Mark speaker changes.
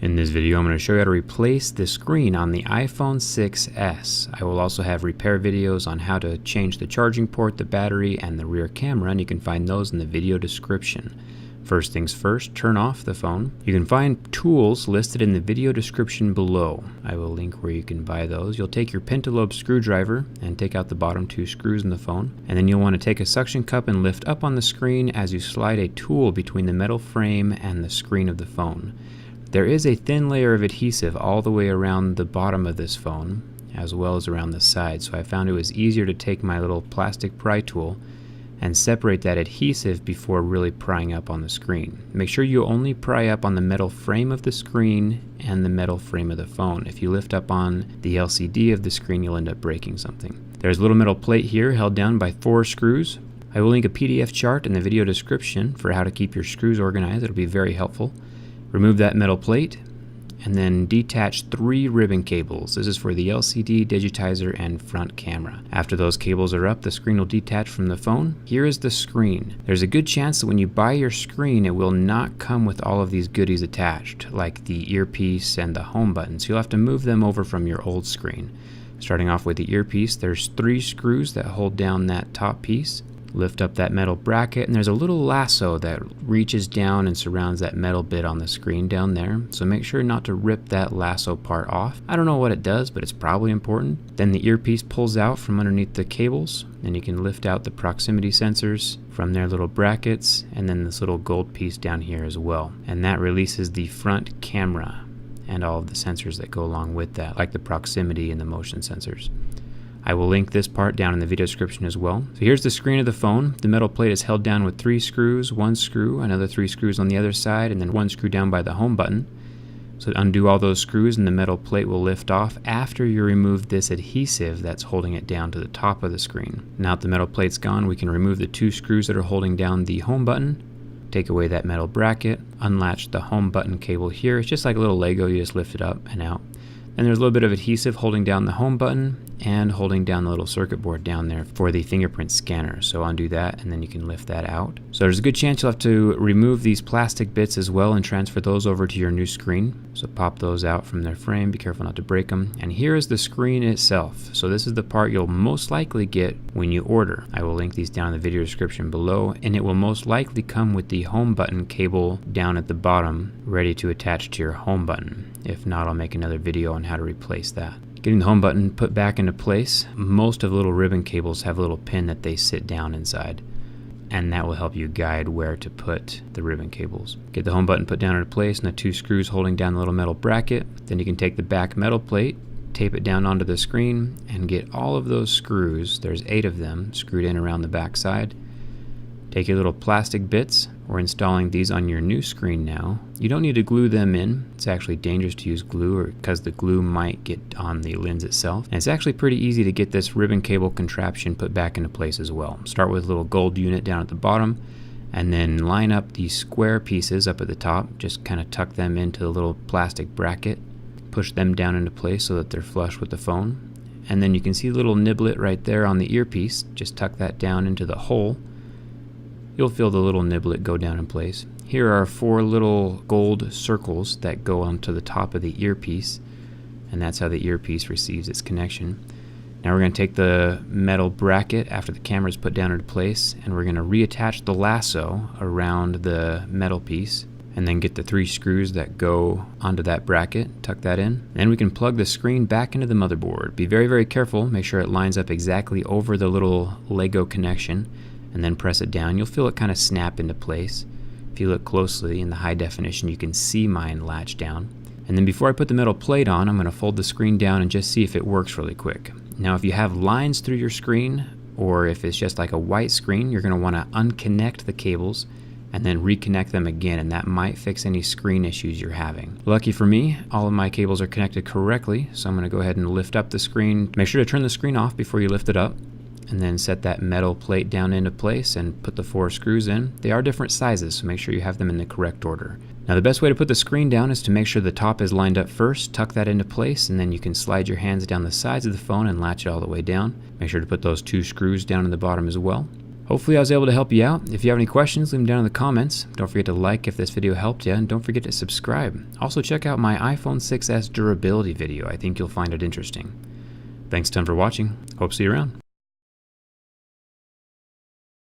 Speaker 1: In this video, I'm going to show you how to replace the screen on the iPhone 6s. I will also have repair videos on how to change the charging port, the battery, and the rear camera, and you can find those in the video description. First things first, turn off the phone. You can find tools listed in the video description below. I will link where you can buy those. You'll take your pentalobe screwdriver and take out the bottom two screws in the phone. And then you'll want to take a suction cup and lift up on the screen as you slide a tool between the metal frame and the screen of the phone. There is a thin layer of adhesive all the way around the bottom of this phone, as well as around the side, so I found it was easier to take my little plastic pry tool and separate that adhesive before really prying up on the screen. Make sure you only pry up on the metal frame of the screen and the metal frame of the phone. If you lift up on the LCD of the screen, you'll end up breaking something. There's a little metal plate here held down by 4 screws. I will link a PDF chart in the video description for how to keep your screws organized. It'll be very helpful. Remove that metal plate and then detach 3 ribbon cables. This is for the LCD, digitizer, and front camera. After those cables are up, the screen will detach from the phone. Here is the screen. There's a good chance that when you buy your screen, it will not come with all of these goodies attached, like the earpiece and the home button, so you'll have to move them over from your old screen. Starting off with the earpiece, there's 3 screws that hold down that top piece. Lift up that metal bracket, and there's a little lasso that reaches down and surrounds that metal bit on the screen down there, so make sure not to rip that lasso part off. I don't know what it does, but it's probably important. Then the earpiece pulls out from underneath the cables, and you can lift out the proximity sensors from their little brackets, and then this little gold piece down here as well. And that releases the front camera and all of the sensors that go along with that, like the proximity and the motion sensors. I will link this part down in the video description as well. So here's the screen of the phone. The metal plate is held down with 3 screws, 1 screw, another 3 screws on the other side, and then 1 screw down by the home button. So undo all those screws and the metal plate will lift off after you remove this adhesive that's holding it down to the top of the screen. Now that the metal plate's gone, we can remove the 2 screws that are holding down the home button, take away that metal bracket, unlatch the home button cable here. It's just like a little Lego, you just lift it up and out. And there's a little bit of adhesive holding down the home button and holding down the little circuit board down there for the fingerprint scanner. So undo that and then you can lift that out. So there's a good chance you'll have to remove these plastic bits as well and transfer those over to your new screen. So pop those out from their frame, be careful not to break them. And here is the screen itself. So this is the part you'll most likely get when you order. I will link these down in the video description below, and it will most likely come with the home button cable down at the bottom ready to attach to your home button. If not, I'll make another video on how to replace that. Getting the home button put back into place, most of the little ribbon cables have a little pin that they sit down inside, and that will help you guide where to put the ribbon cables. Get the home button put down into place and the 2 screws holding down the little metal bracket. Then you can take the back metal plate, tape it down onto the screen, and get all of those screws, there's 8 of them, screwed in around the back side. Take your little plastic bits. We're installing these on your new screen now. You don't need to glue them in. It's actually dangerous to use glue because the glue might get on the lens itself. And it's actually pretty easy to get this ribbon cable contraption put back into place as well. Start with a little gold unit down at the bottom and then line up these square pieces up at the top. Just kind of tuck them into the little plastic bracket. Push them down into place so that they're flush with the phone. And then you can see a little niblet right there on the earpiece. Just tuck that down into the hole. You'll feel the little niblet go down in place. Here are 4 little gold circles that go onto the top of the earpiece, and that's how the earpiece receives its connection. Now we're going to take the metal bracket after the camera is put down into place, and we're going to reattach the lasso around the metal piece, and then get the 3 screws that go onto that bracket, tuck that in. Then we can plug the screen back into the motherboard. Be very, very careful. Make sure it lines up exactly over the little Lego connection, and then press it down. You'll feel it kind of snap into place. If you look closely in the high definition, you can see mine latch down. And then before I put the metal plate on, I'm going to fold the screen down and just see if it works really quick. Now if you have lines through your screen, or if it's just like a white screen, you're going to want to unconnect the cables and then reconnect them again, and that might fix any screen issues you're having. Lucky for me, all of my cables are connected correctly, so I'm going to go ahead and lift up the screen. Make sure to turn the screen off before you lift it up, and then set that metal plate down into place and put the 4 screws in. They are different sizes, so make sure you have them in the correct order. Now the best way to put the screen down is to make sure the top is lined up first, tuck that into place, and then you can slide your hands down the sides of the phone and latch it all the way down. Make sure to put those 2 screws down in the bottom as well. Hopefully I was able to help you out. If you have any questions, leave them down in the comments. Don't forget to like if this video helped you, and don't forget to subscribe. Also check out my iPhone 6s durability video. I think you'll find it interesting. Thanks a ton for watching. Hope to see you around.